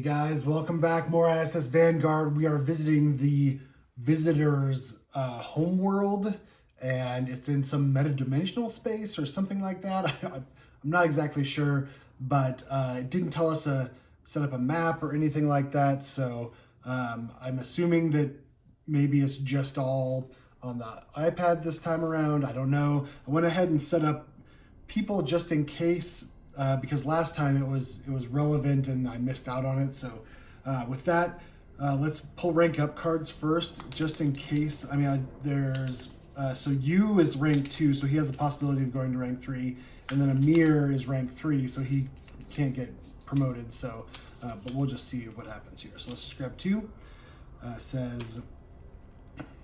Guys, welcome back. More ISS Vanguard. We are visiting the visitor's homeworld, and it's in some metadimensional space or something like that. I'm not exactly sure, but it didn't tell us to set up a map or anything like that. So I'm assuming that maybe it's just all on the iPad this time around. I don't know. I went ahead and set up people just in case. Because last time it was relevant and I missed out on it. So with that, let's pull rank up cards first, just in case. I mean, so Yu is rank 2, so he has the possibility of going to rank 3, and then Amir is rank 3, so he can't get promoted. So, but we'll just see what happens here. So let's just grab 2. Says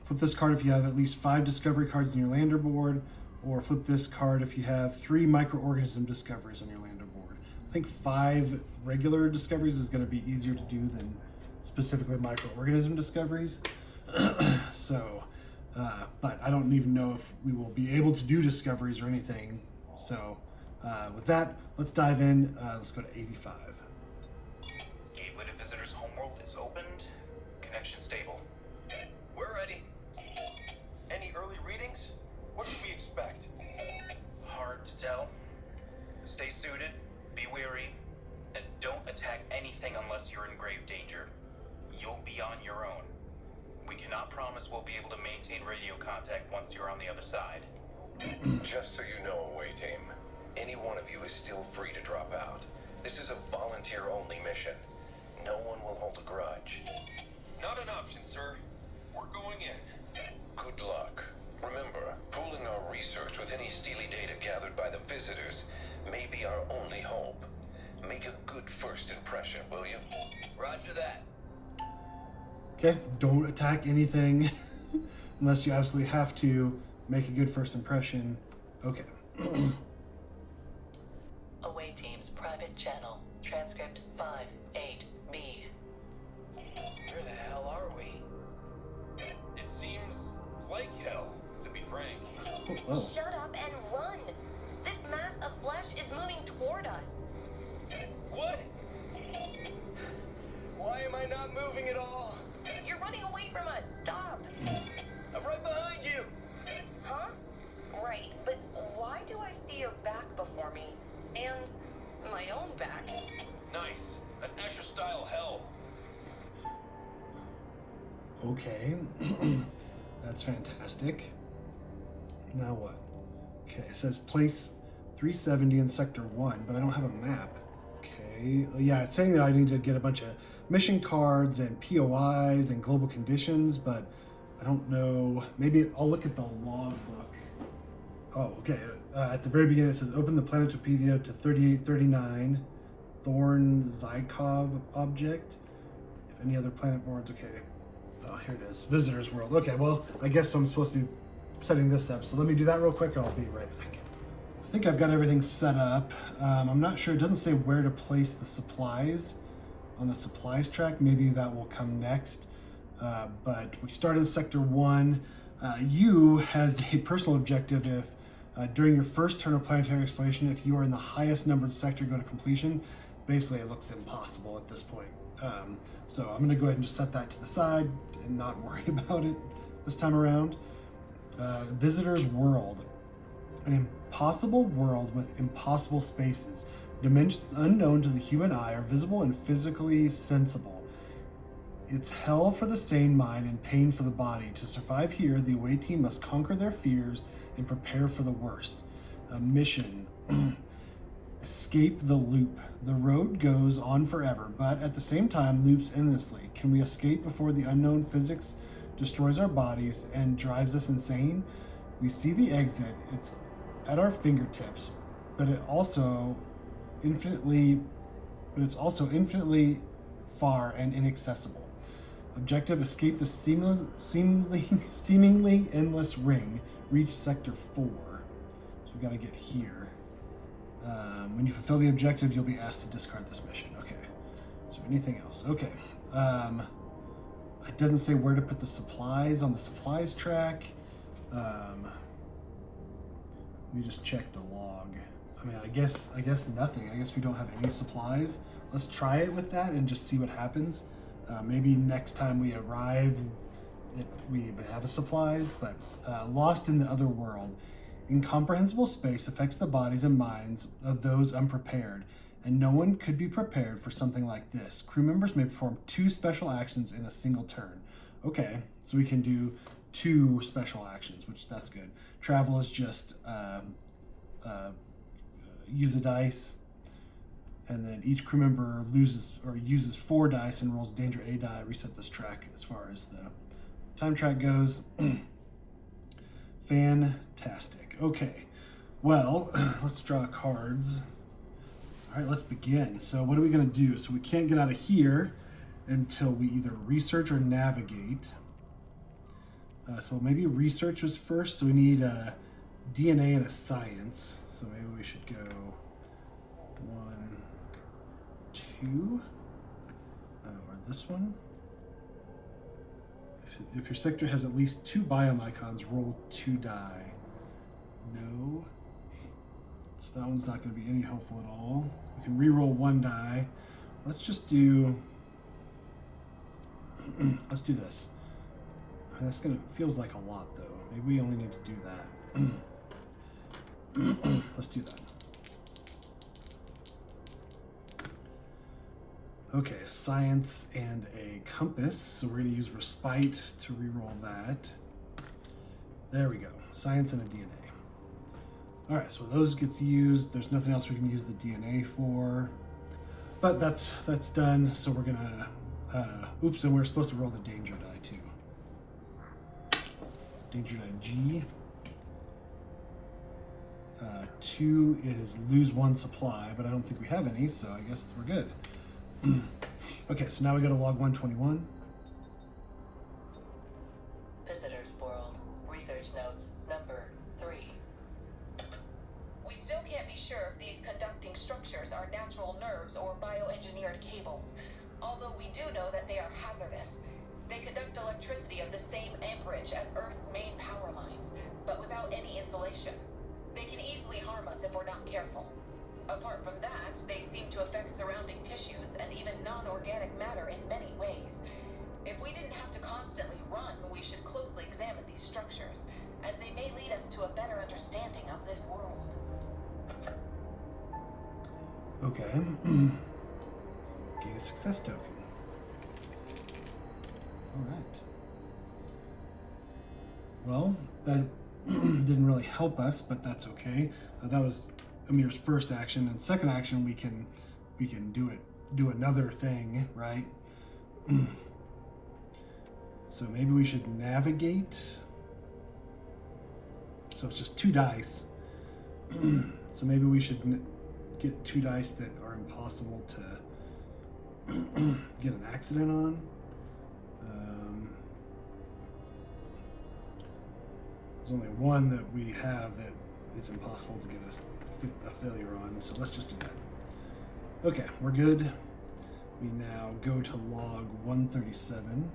flip this card if you have at least 5 discovery cards on your lander board. Or flip this card if you have 3 microorganism discoveries on your lander board. I think 5 regular discoveries is going to be easier to do than specifically microorganism discoveries. So, but I don't even know if we will be able to do discoveries or anything. So, with that, let's dive in. Let's go to 85. Gateway to Visitor's Homeworld is opened. Connection stable. We're ready. Any early readings? What should we expect? Hard to tell. Stay suited, be wary, and don't attack anything unless you're in grave danger. You'll be on your own. We cannot promise we'll be able to maintain radio contact once you're on the other side. Just so you know, away team, any one of you is still free to drop out. This is a volunteer-only mission. No one will hold a grudge. Not an option, sir. We're going in. Good luck. Remember, pooling our research with any steely data gathered by the visitors may be our only hope. Make a good first impression, will you? Roger that. Okay, don't attack anything unless you absolutely have to. Make a good first impression. Okay. Away team's private channel. Transcript 58B. Where the hell are we? It seems like hell, to be frank. Oh. Shut up and run! This mass of flesh is moving toward us. What? Why am I not moving at all? You're running away from us. Stop! I'm right behind you. Huh? Right, but why do I see your back before me? And my own back? Nice. An Escher-style hell. Okay. That's fantastic. Now what? Okay, it says place 370 in sector 1, but I don't have a map. Okay, yeah, it's saying that I need to get a bunch of mission cards and POIs and global conditions, but I don't know. Maybe I'll look at the log book. Oh, okay. At the very beginning it says open the Planetopedia to 3839, Thorn Zykov object. If any other planet boards, okay. Oh, here it is. Visitor's World. Okay, well, I guess I'm supposed to be setting this up. So let me do that real quick. I'll be right back. I think I've got everything set up. I'm not sure. It doesn't say where to place the supplies on the supplies track. Maybe that will come next. But we start in Sector 1. You has a personal objective if during your first turn of planetary exploration, if you are in the highest numbered sector, go to completion. Basically, it looks impossible at this point. So I'm going to go ahead and just set that to the side and not worry about it this time around. Visitor's World. An impossible world with impossible spaces. Dimensions unknown to the human eye are visible and physically sensible. It's hell for the sane mind and pain for the body. To survive here, the away team must conquer their fears and prepare for the worst. Mission. Escape the loop. The road goes on forever, but at the same time loops endlessly. Can we escape before the unknown physics destroys our bodies and drives us insane? We see the exit. It's at our fingertips, but it's also infinitely far and inaccessible. Objective: escape the seemingly endless ring. Reach Sector 4. So we got to get here. When you fulfill the objective, you'll be asked to discard this mission. Okay. So anything else? Okay. It doesn't say where to put the supplies on the supplies track. Let me just check the log. I mean, I guess nothing. I guess we don't have any supplies. Let's try it with that and just see what happens. Maybe next time we arrive, we have supplies. But lost in the other world, incomprehensible space affects the bodies and minds of those unprepared, and no one could be prepared for something like this. Crew members may perform 2 special actions in a single turn. Okay, so we can do 2 special actions, which that's good. Travel is just use a dice, and then each crew member loses or uses 4 dice and rolls danger A die. Reset this track as far as the time track goes. Fantastic. Okay, well, let's draw cards. All right, let's begin. So what are we going to do? So we can't get out of here until we either research or navigate. So maybe research was first. So we need a DNA and a science. So maybe we should go 1, 2, or this one. If your sector has at least 2 biome icons, roll 2 die. No. So that one's not going to be any helpful at all. We can re-roll 1 die. Let's just do. Let's do this. That's gonna feels like a lot though. Maybe we only need to do that. Let's do that. Okay, science and a compass. So we're gonna use respite to re-roll that. There we go. Science and a DNA. All right, so those gets used. There's nothing else we can use the DNA for, but that's done. So we're gonna, oops, and we're supposed to roll the danger die too. Danger die G. 2 is lose 1 supply, but I don't think we have any, so I guess we're good. Okay, so now we go to log 121. Visitors World. Research notes number 3. We still can't be sure if these conducting structures are natural nerves or bioengineered cables, although we do know that they are hazardous. They conduct electricity of the same amperage as Earth's main power lines, but without any insulation. They can easily harm us if we're not careful. Apart from that, they seem to affect surrounding tissues and even non-organic matter in many ways. If we didn't have to constantly run, we should closely examine these structures, as they may lead us to a better understanding of this world. Okay. Gain a success token. All right. Well, that didn't really help us, but that's okay. That was Amir's first action, and second action we can do another thing, right? So maybe we should navigate. So it's just 2 dice. So maybe we should get 2 dice that are impossible to get an accident on. There's only 1 that we have that is impossible to get a failure on, so let's just do that. Okay, we're good. We now go to log 137.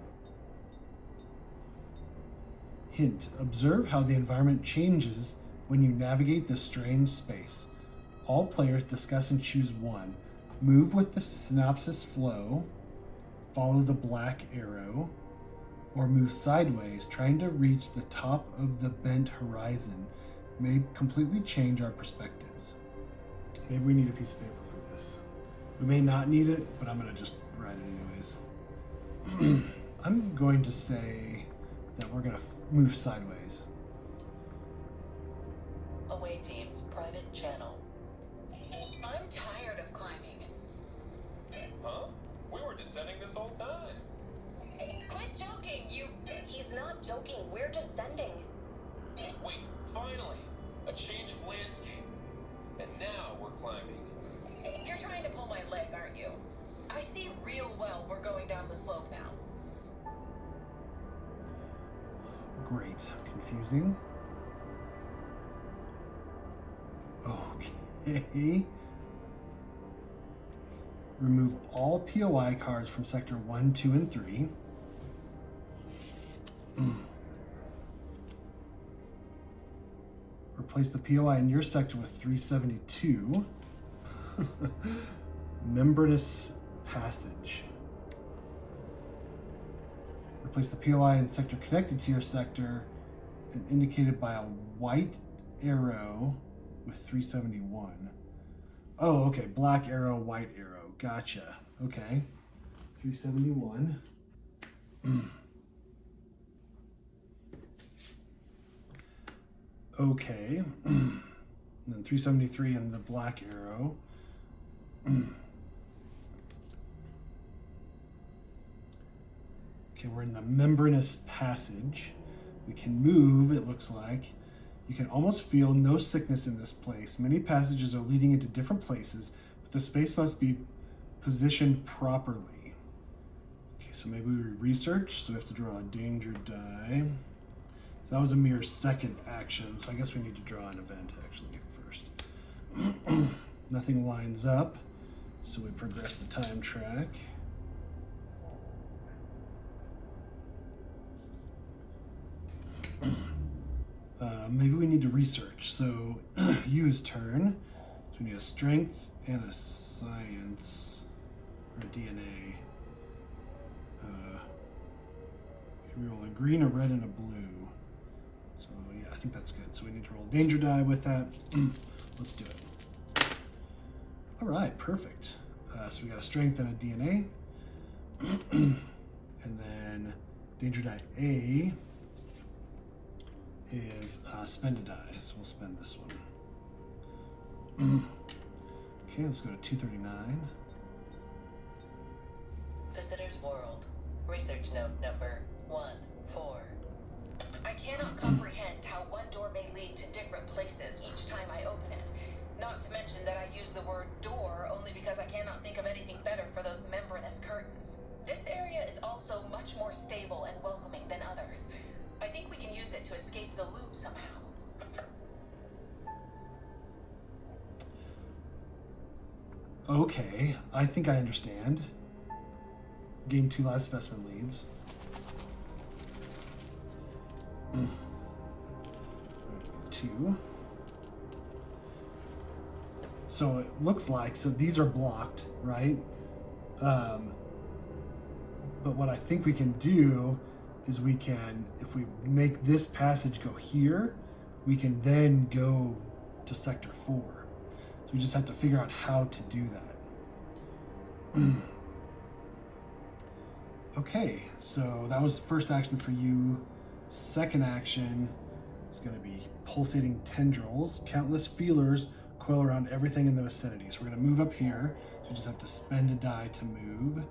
Hint: observe how the environment changes when you navigate this strange space. All players discuss and choose 1. Move with the synopsis flow, follow the black arrow, or move sideways, trying to reach the top of the bent horizon may completely change our perspectives. Maybe we need a piece of paper for this. We may not need it, but I'm going to just write it anyways. I'm going to say that we're going to move sideways. Away team's private channel. I'm tired of climbing. Huh? We were descending this whole time. Quit joking, you... He's not joking, we're descending. Wait, finally! A change of landscape. And now we're climbing. You're trying to pull my leg, aren't you? I see real well we're going down the slope now. Great. Confusing. Okay. Remove all POI cards from sector 1, 2, and 3. Replace the POI in your sector with 372. Membranous passage. Replace the POI in sector connected to your sector and indicated by a white arrow with 371. Oh, okay. Black arrow, white arrow. Gotcha. Okay. 371. Okay. And then 373 and the black arrow. Okay, we're in the membranous passage. We can move, it looks like. You can almost feel no sickness in this place. Many passages are leading into different places, but the space must be positioned properly. Okay, so maybe we research, so we have to draw a danger die. So that was a mere second action, so I guess we need to draw an event actually first. Nothing lines up, so we progress the time track. Maybe we need to research. So use turn. So we need a strength and a science or a DNA. We roll a green, a red, and a blue. So yeah, I think that's good. So we need to roll a danger die with that. Let's do it. All right, perfect. So we got a strength and a DNA. And then danger die A is spend a die, so we'll spend this one. Okay, let's go to 239. Visitor's World. Research note number 1-4. I cannot comprehend how one door may lead to different places each time I open it. Not to mention that I use the word door only because I cannot think of anything better for those membranous curtains. This area is also much more stable and welcoming than others. I think we can use it to escape the loop somehow. Okay, I think I understand. Gain 2 live specimen leads. Two. So it looks like, so these are blocked, right? But what I think we can do is we can, if we make this passage go here, we can then go to sector 4. So we just have to figure out how to do that. Okay, so that was the first action for you. Second action is going to be pulsating tendrils. Countless feelers coil around everything in the vicinity. So we're going to move up here. So we just have to spend a die to move.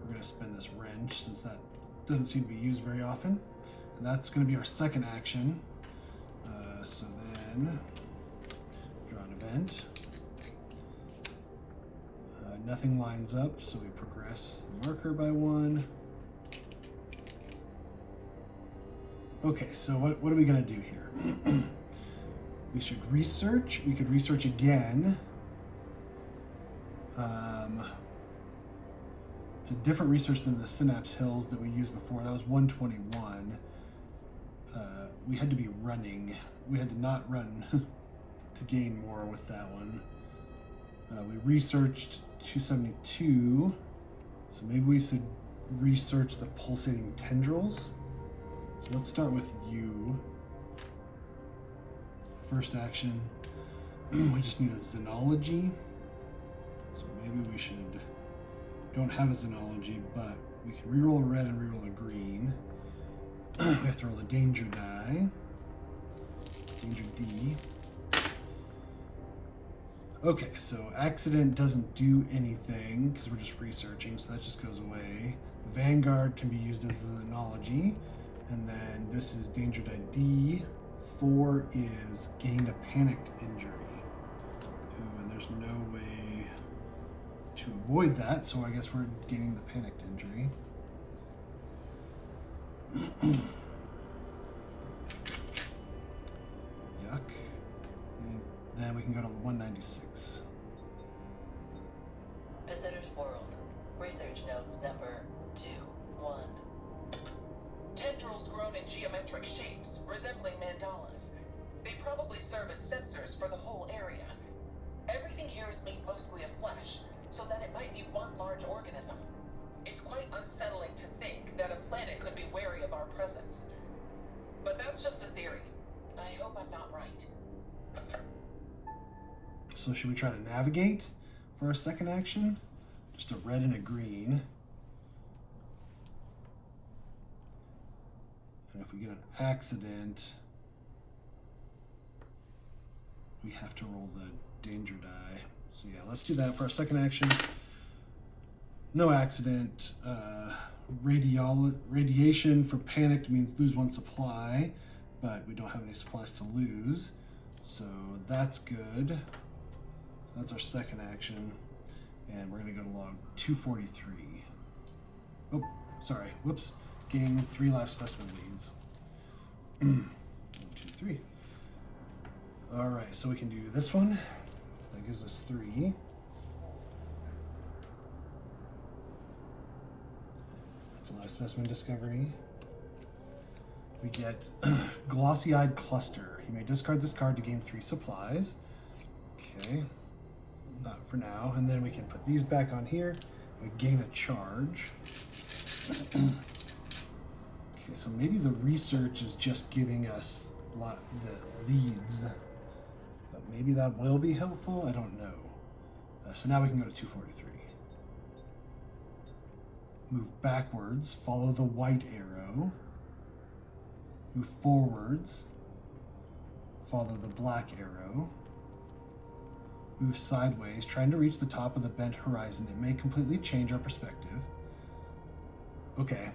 We're going to spend this wrench since that doesn't seem to be used very often. And that's going to be our second action. So then draw an event. Nothing lines up, so we progress the marker by 1. Okay, so what are we going to do here? We should research. We could research again. It's a different research than the Synapse Hills that we used before. That was 121. We had to be running. We had to not run to gain more with that one. We researched 272. So maybe we should research the pulsating tendrils. So let's start with you. First action, we just need a xenology. So maybe we should, don't have a xenology, but we can reroll a red and reroll a green. We have to roll a danger die. Danger D. Okay, so accident doesn't do anything because we're just researching, so that just goes away. Vanguard can be used as a xenology. And then this is danger die D. 4 is gained a panicked injury. Ooh, and there's no way to avoid that, so I guess we're gaining the panicked injury. Yuck. And then we can go to 196. Visitor's World. Research notes number 2-1. Tendrils grown in geometric shapes, resembling mandalas. They probably serve as sensors for the whole area. Everything here is made mostly of flesh, so that it might be one large organism. It's quite unsettling to think that a planet could be wary of our presence. But that's just a theory. I hope I'm not right. So should we try to navigate for our second action? Just a red and a green. And if we get an accident, we have to roll the danger die. So yeah, let's do that for our second action. No accident. Radiation for panicked means lose one supply, but we don't have any supplies to lose. So that's good. That's our second action. And we're gonna go to log 243. Oh, sorry, whoops. Gain 3 live specimen leads. 1, 2, 3. All right, so we can do this one. That gives us 3. That's a live specimen discovery. We get glossy-eyed cluster. You may discard this card to gain 3 supplies. Okay, not for now. And then we can put these back on here. We gain a charge. Okay, so maybe the research is just giving us the leads. But maybe that will be helpful. I don't know. So now we can go to 243. Move backwards, follow the white arrow. Move forwards, follow the black arrow. Move sideways, trying to reach the top of the bent horizon. It may completely change our perspective. Okay,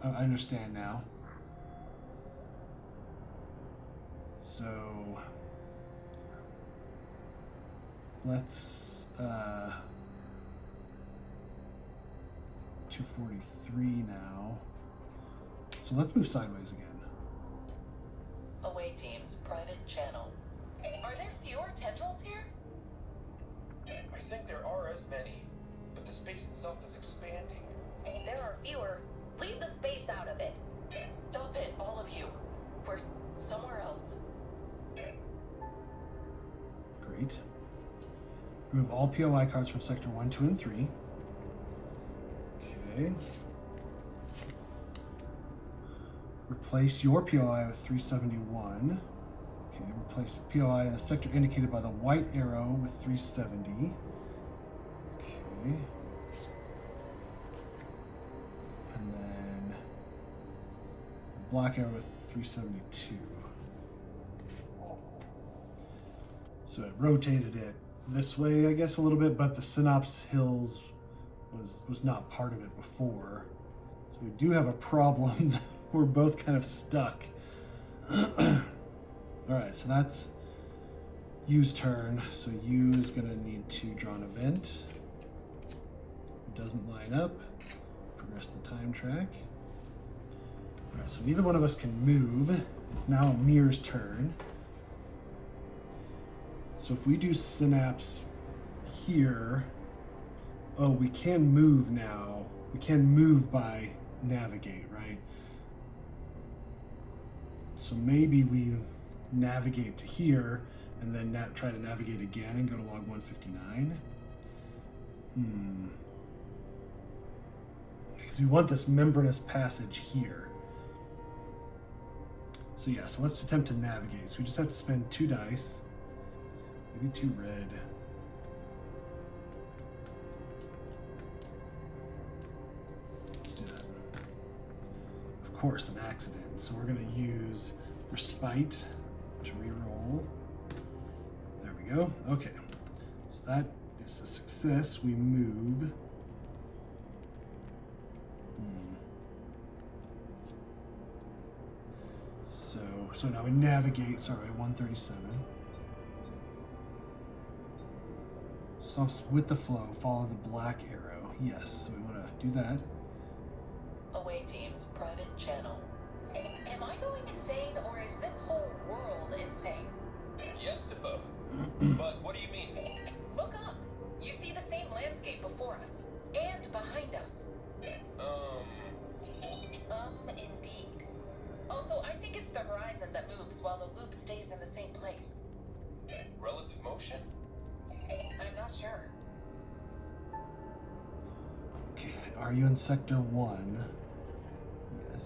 I understand now. So let's 243 now. So let's move sideways again. Away teams, private channel. Are there fewer tendrils here? I think there are as many, but the space itself is expanding. There are fewer. Leave the space out of it. Stop it, all of you. We're somewhere else. Great. Remove all POI cards from sector 1, 2, and 3. Okay. Replace your POI with 371. Okay, replace POI in the sector indicated by the white arrow with 370. Okay. And then the black arrow with 372. So it rotated it this way, I guess, a little bit, but the Synopsis Hills was not part of it before. So we do have a problem. We're both kind of stuck. All right, so that's Yu's turn. So Yu is gonna need to draw an event. It doesn't line up. Progress the time track. All right, so neither one of us can move. It's now Mir's turn. So if we do Synapse here, oh, we can move now. We can move by navigate, right? So maybe we navigate to here and then try to navigate again and go to log 159. Because we want this membranous passage here. So yeah, so let's attempt to navigate. So we just have to spend 2 dice. Maybe 2 red. Let's do that. Of course, an accident. So we're going to use Respite to reroll. There we go. Okay. So that is a success. We move. So now we navigate, sorry, 137. So with the flow, follow the black arrow. Yes, so we want to do that. Away teams, private channel. Am I going insane, or is this whole world insane? Yes to both. But what do you mean? Look up. You see the same landscape before us and behind us. Indeed. Also, I think it's the horizon that moves while the loop stays in the same place. Relative motion? I'm not sure. Okay, are you in Sector 1? Yes.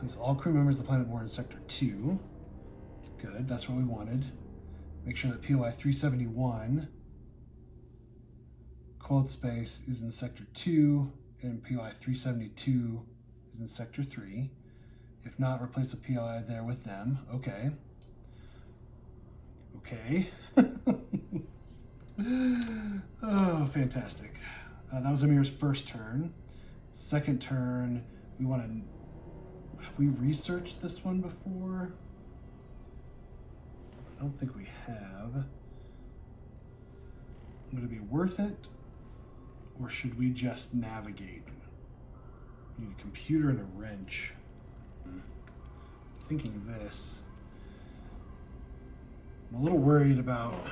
Place all crew members of the planet board in Sector 2. Good, that's what we wanted. Make sure that POI 371, cold space, is in Sector 2, and POI 372 is in Sector 3. If not, replace the POI there with them. Okay. Okay. Oh, fantastic. That was Amir's first turn. Second turn, we want to... Have we researched this one before? I don't think we have. Would it be worth it? Or should we just navigate? We need a computer and a wrench. Thinking this. I'm a little worried about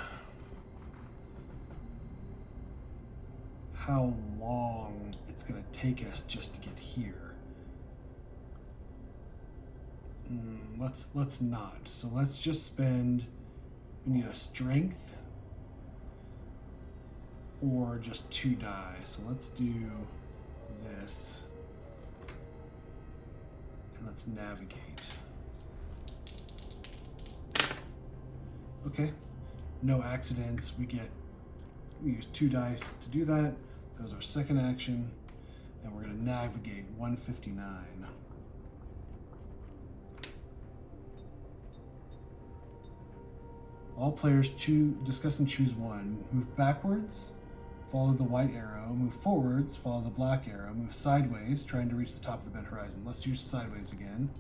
how long it's going to take us just to get here. Let's not. So let's just spend. We need a strength or just 2 die. So let's do this and let's navigate. Okay, no accidents. We use 2 dice to do that. That was our second action, and we're going to navigate 159. All players discuss and choose one. Move backwards, follow the white arrow. Move forwards, follow the black arrow. Move sideways, trying to reach the top of the bent horizon. Let's use sideways again.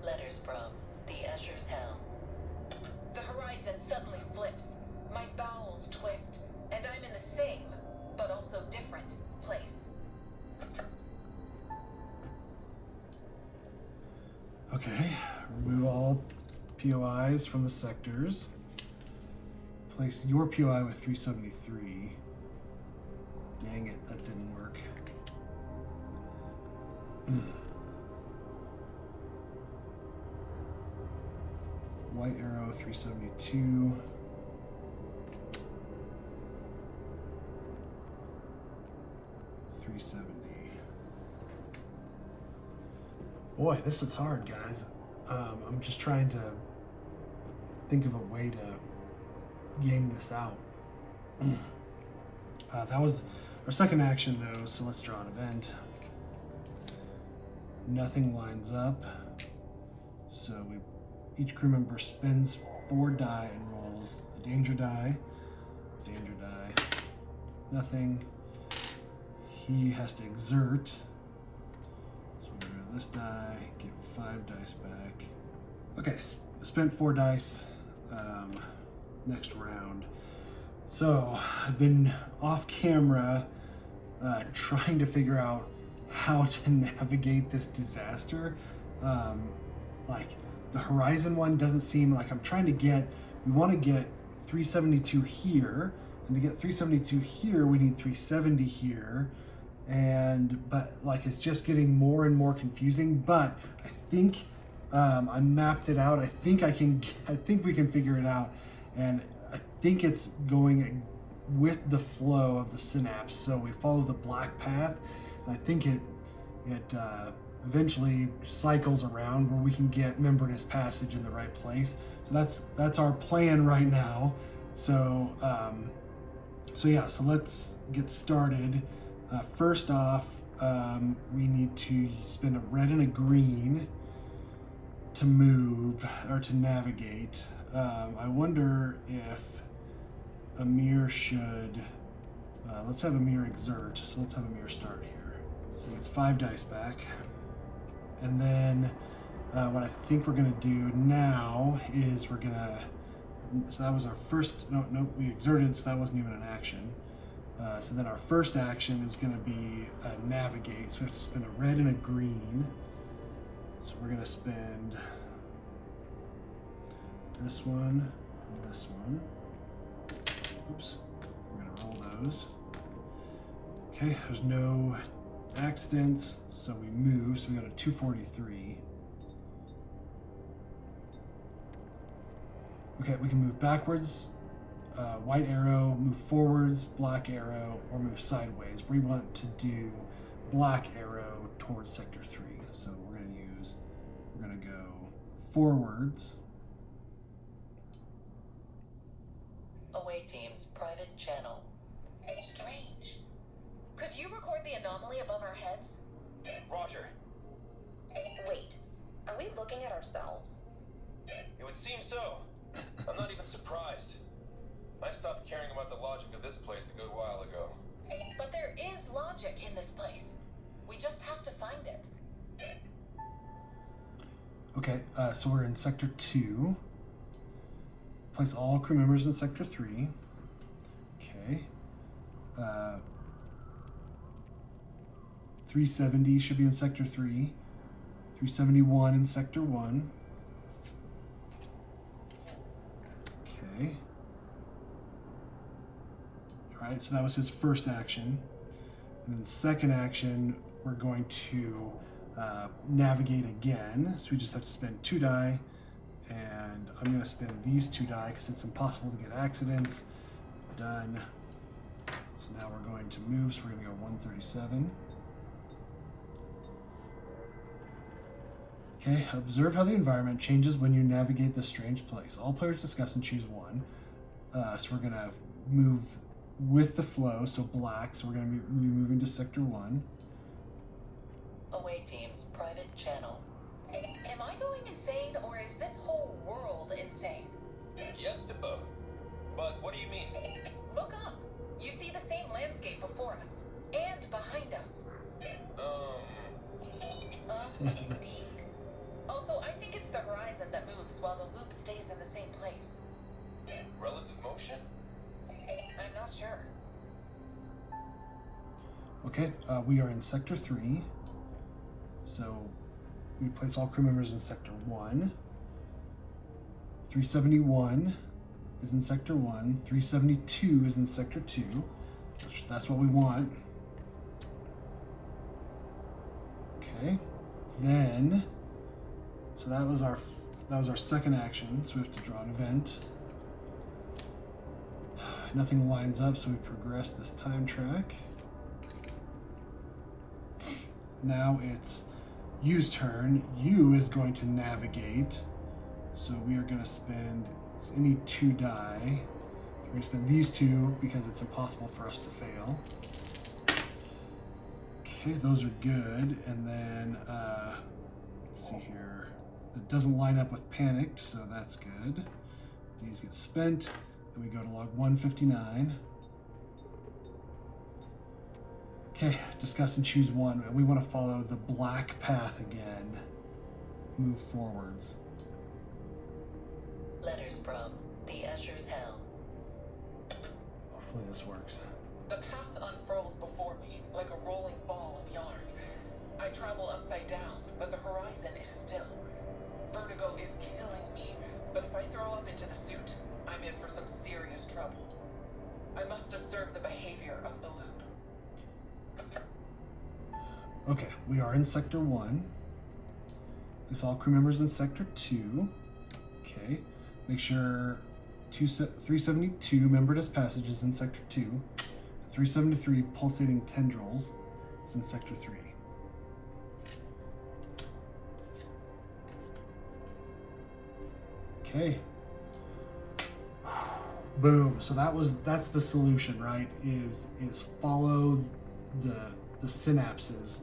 Letters from the Escher's Hell. The horizon suddenly flips. My bowels twist, and I'm in the same, but also different, place. Okay, remove all POIs from the sectors. Place your POI with 373. Dang it, that didn't work. White arrow 372. Boy, this is hard, guys. I'm just trying to think of a way to game this out. That was our second action, though, so let's draw an event. Nothing lines up, so each crew member spends 4 die and rolls a danger die, nothing. He has to exert. So we're gonna do this die, get 5 dice back. Okay, spent 4 dice. Next round. So I've been off camera trying to figure out how to navigate this disaster. Like the horizon one doesn't seem like I'm trying to get, we want to get 372 here, and to get 372 here we need 370 here, but like it's just getting more and more confusing. But I think I mapped it out. I think we can figure it out, and I think it's going with the flow of the synapse. So we follow the black path, and I think it eventually cycles around where we can get membranous passage in the right place. So that's our plan right now. So so let's get started. First off, we need to spend a red and a green to move or to navigate. I wonder if Amir should, let's have Amir exert. So let's have Amir start here. So he gets 5 dice back. And then what I think we're gonna do now is we're gonna, so that was our first, no, we exerted, so that wasn't even an action. So then our first action is gonna be navigate. So we have to spend a red and a green. So we're gonna spend this one and this one. Oops, we're gonna roll those. Okay, there's no accidents, so we move. So we go to 243. Okay, we can move backwards, white arrow, move forwards, black arrow, or move sideways. We want to do black arrow towards sector 3. So we're going to go forwards. Away teams, private channel. Strange. Could you record the anomaly above our heads? Roger. Wait, are we looking at ourselves? It would seem so. I'm not even surprised. I stopped caring about the logic of this place a good while ago. But there is logic in this place. We just have to find it. Okay, so we're in sector 2. Place all crew members in sector 3. Okay. 370 should be in sector 3. 371 in sector 1. Okay. Alright, so that was his first action. And then second action, we're going to navigate again. So we just have to spend 2 die. And I'm going to spend these 2 die because it's impossible to get accidents. Done. So now we're going to move, so we're going to go 137. Okay, observe how the environment changes when you navigate this strange place. All players discuss and choose one. So we're going to move with the flow, so black. So we're going to be moving to sector 1. Away teams, private channel. Am I going insane, or is this whole world insane? Yes to both. But what do you mean? Look up. You see the same landscape before us and behind us. Indeed. Also, I think it's the horizon that moves while the loop stays in the same place. Relative motion? I'm not sure. Okay, we are in sector 3. So we place all crew members in sector 1. 371 is in sector 1. 372 is in sector 2. That's what we want. Okay. Then, so that was our second action. So we have to draw an event. Nothing lines up, so we progress this time track. Now it's U's turn. U is going to navigate. So we are going to spend any 2 die. We're going to spend these 2 because it's impossible for us to fail. Okay, those are good. And then, let's see here. It doesn't line up with panicked, so that's good. These get spent. Then we go to log 159. Okay, discuss and choose one. We want to follow the black path again. Move forwards. Letters from the Escher's Hell. Hopefully this works. The path unfurls before me like a rolling ball of yarn. I travel upside down, but the horizon is still. Vertigo is killing me, but if I throw up into the suit, I'm in for some serious trouble. I must observe the behavior of the loop. Okay, we are in sector 1. Place all crew members in sector 2. Okay, make sure 372 membered as passages in sector 2. 373 pulsating tendrils is in sector 3. Okay. Boom. So that's the solution, right? Is follow the synapses,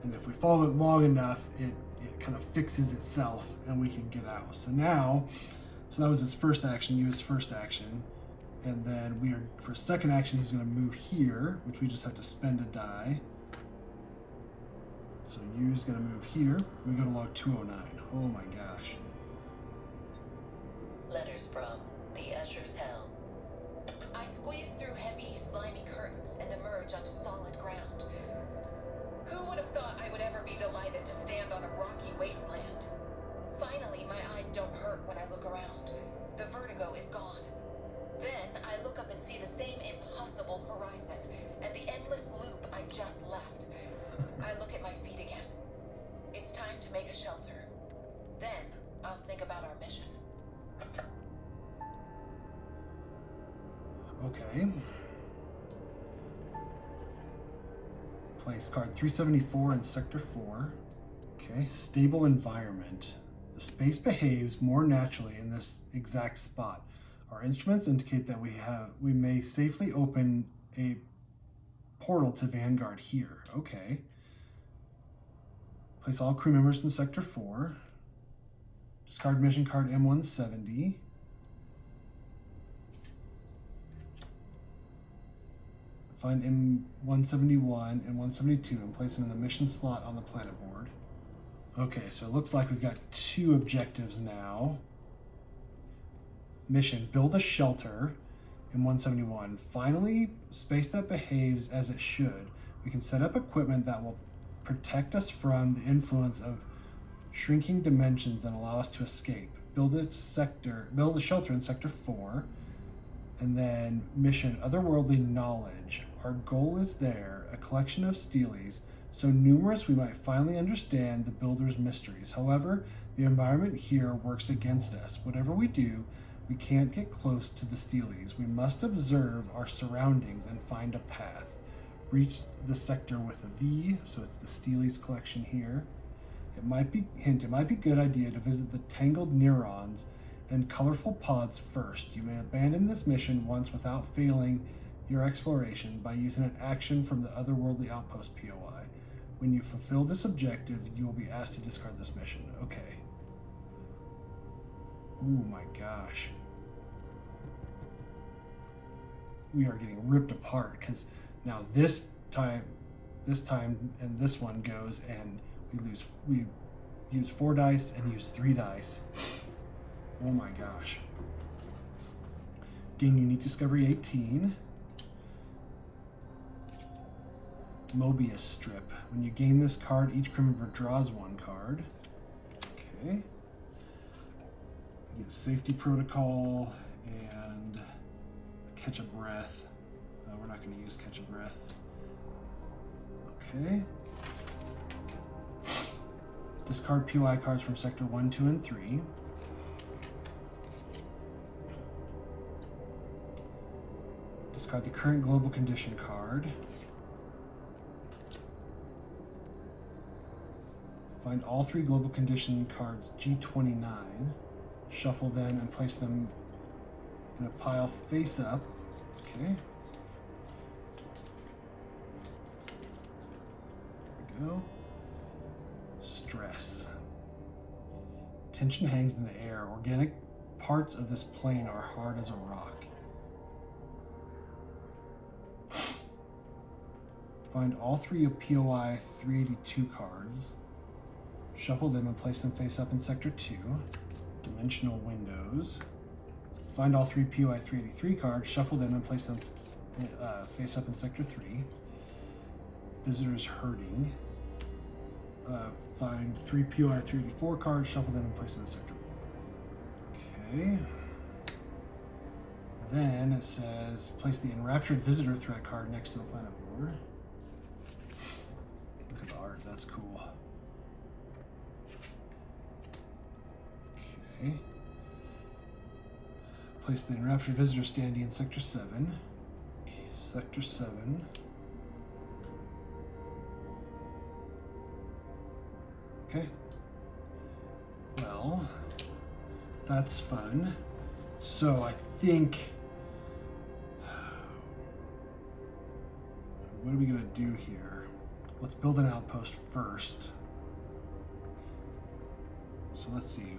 and if we follow it long enough, it kind of fixes itself, and we can get out. So that was his first action. Use first action, and then for second action, he's going to move here, which we just have to spend a die. So U's going to move here. We go to log 209. Oh my gosh. Letters from the Escher's Hell. I squeeze through heavy, slimy curtains and emerge onto solid ground. Who would have thought I would ever be delighted to stand on a rocky wasteland? Finally, my eyes don't hurt when I look around. The vertigo is gone. Then I look up and see the same impossible horizon and the endless loop I just left. make a shelter. Then, I'll think about our mission. Okay. Place card 374 in Sector 4. Okay, stable environment. The space behaves more naturally in this exact spot. Our instruments indicate that we may safely open a portal to Vanguard here. Okay. Place all crew members in Sector 4. Discard mission card M170. Find M171 and 172 and place them in the mission slot on the planet board. Okay, so it looks like we've got 2 objectives now. Mission, build a shelter in 171. Finally, space that behaves as it should. We can set up equipment that will protect us from the influence of shrinking dimensions and allow us to escape. Build a shelter in Sector 4. And then mission, otherworldly knowledge. Our goal is there, a collection of steelies, so numerous we might finally understand the builder's mysteries. However, the environment here works against us. Whatever we do, we can't get close to the steelies. We must observe our surroundings and find a path. Reach the sector with a V, so it's the steelies collection here. It might be a good idea to visit the tangled neurons and colorful pods first. You may abandon this mission once without failing your exploration by using an action from the otherworldly outpost POI. When you fulfill this objective, you will be asked to discard this mission. Okay. Oh my gosh. We are getting ripped apart because now this time and this one goes and we use 4 dice and use 3 dice. Oh my gosh. Gain unique discovery 18. Mobius strip. When you gain this card, each crew member draws 1 card. Okay. We get safety protocol and catch a breath. We're not going to use catch a breath. Okay. Discard POI cards from Sector 1, 2, and 3. Discard the current global condition card. Find all 3 global condition cards G29. Shuffle them and place them in a pile face up. Okay. There we go. Stress. Tension hangs in the air. Organic parts of this plane are hard as a rock. Find all 3 of POI 382 cards. Shuffle them and place them face up in Sector 2. Dimensional windows. Find all 3 POI 383 cards. Shuffle them and place them face up in Sector 3. Visitors hurting. Find 3 POI 384 cards. Shuffle them and place them in Sector 1. Okay. Then it says place the enraptured visitor threat card next to the planet board. Look at the art, that's cool. Okay. Place the enraptured visitor standee in Sector 7. Okay, Sector 7. Okay. Well, that's fun. So I think, what are we gonna do here? Let's build an outpost first. So let's see,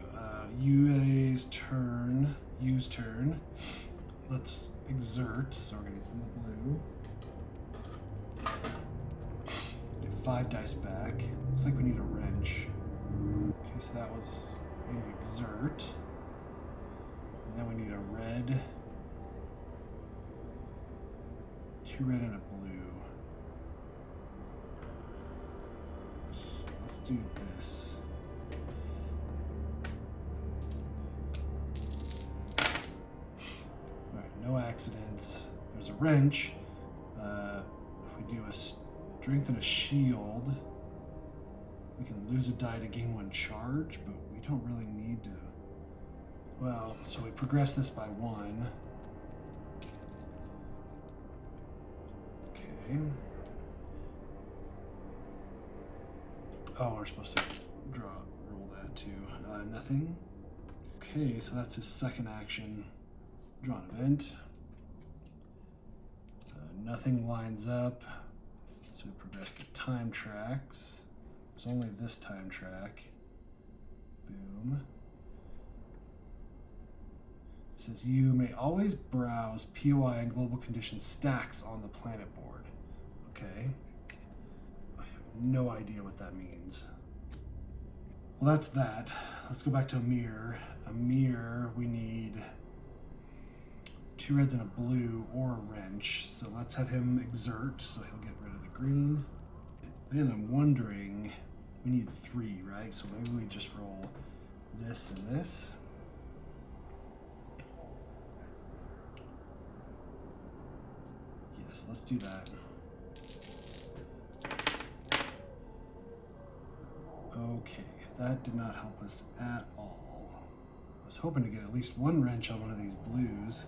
UA's turn, U's turn. Let's exert, so we're gonna use some blue. Get 5 dice back. Looks like we need a wrench. Okay, so that was an exert. And then we need a red, 2 red and a blue. So let's do this. No accidents. There's a wrench. If we do a strength and a shield, We can lose a die to gain 1 charge, but we don't really need to. Well, so we progress this by 1. Okay. Oh, we're supposed to roll that too. Nothing. Okay, so that's his second action. Draw an event. Nothing lines up. So we progress to time tracks. There's only this time track. Boom. It says you may always browse POI and global condition stacks on the planet board. Okay. I have no idea what that means. Well, that's that. Let's go back to Amir. Amir, we need 2 reds and a blue or a wrench. So let's have him exert, so he'll get rid of the green. Then I'm wondering, we need 3, right? So maybe we just roll this and this. Yes, let's do that. Okay, that did not help us at all. I was hoping to get at least 1 wrench on one of these blues.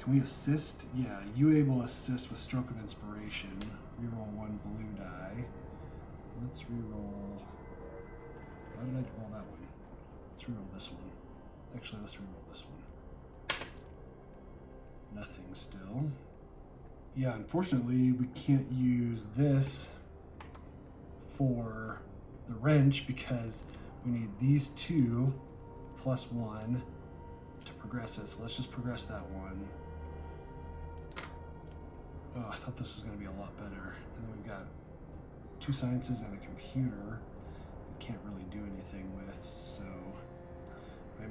Can we assist? Yeah, you able assist with stroke of inspiration. Reroll 1 blue die. Let's reroll. Why did I roll that one? Let's reroll this one. Actually, let's reroll this one. Nothing still. Yeah, unfortunately, we can't use this for the wrench because we need these 2 plus 1 to progress it. So let's just progress that one. Oh, I thought this was going to be a lot better. And then we've got 2 sciences and a computer we can't really do anything with. So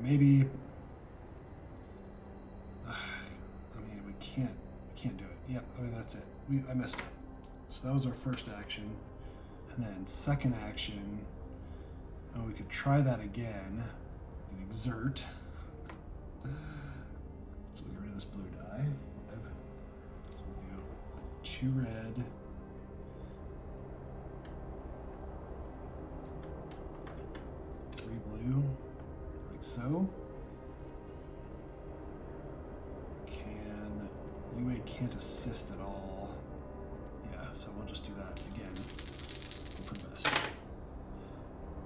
maybe, I mean, we can't do it. Yep, I mean, that's it. I messed up. So that was our first action. And then second action, we could try that again. We can exert. So we'll get rid of this blue die. So we'll do 2 red. 3 blue, like so. UA can't assist at all. Yeah, so we'll just do that again. For best.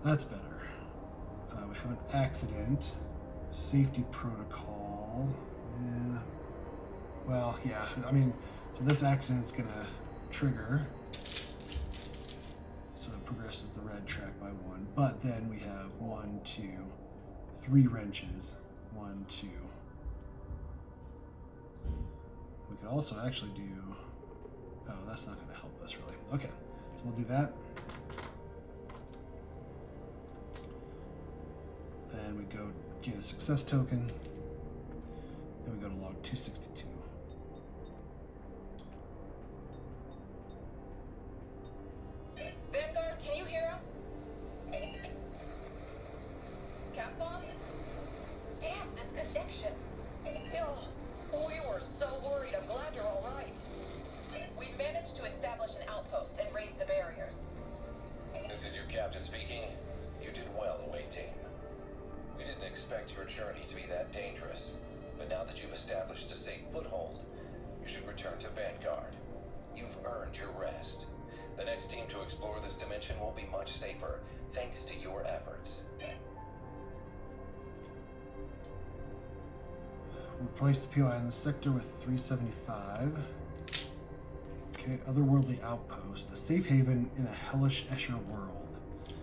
That's better. We have an accident. Safety protocol. Yeah. Well, yeah, I mean, so this accident's gonna trigger. So it progresses the red track by 1. But then we have 1, 2, 3 wrenches. 1, 2. We could also actually do, oh, that's not going to help us really. Okay, so we'll do that. Then we go gain a success token. Then we go to log 262. Vanguard, can you hear us? Capcom? Damn, this connection. We were so worried. I'm glad you're all right. We've managed to establish an outpost and raise the barriers. This is your captain speaking. You did well, away team. We didn't expect your journey to be that dangerous, but now that you've established a safe foothold, you should return to Vanguard. You've earned your rest. The next team to explore this dimension will be much safer, thanks to your efforts. Replace the POI in the sector with 375. Okay, otherworldly outpost. A safe haven in a hellish Escher world.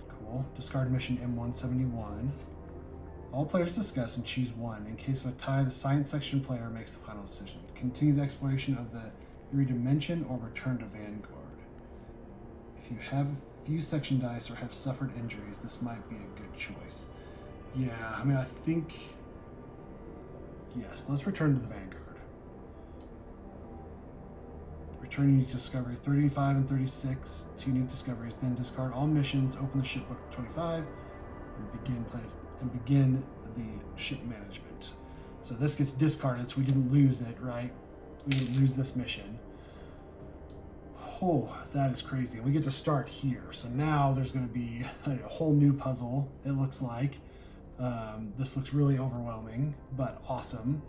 Cool. Discard mission M171. All players discuss and choose 1. In case of a tie, the science section player makes the final decision. Continue the exploration of the Eerie Dimension or return to Vanguard. If you have a few section dice or have suffered injuries, this might be a good choice. Yeah, I mean, I think... Yes, let's return to the Vanguard. Return unique discovery 35 and 36, 2 unique discoveries, then discard all missions, open the ship book 25, and begin the ship management. So this gets discarded, so we didn't lose it, right? We didn't lose this mission. Oh, that is crazy. We get to start here. So now there's going to be a whole new puzzle, it looks like. This looks really overwhelming, but awesome.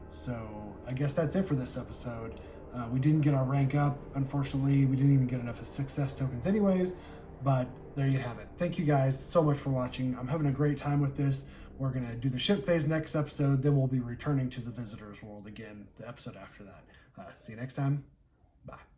So I guess that's it for this episode. We didn't get our rank up, unfortunately. We didn't even get enough success tokens anyways, but there you have it. Thank you guys so much for watching. I'm having a great time with this. We're going to do the ship phase next episode, then we'll be returning to the Visitor's World again, the episode after that. See you next time. Bye.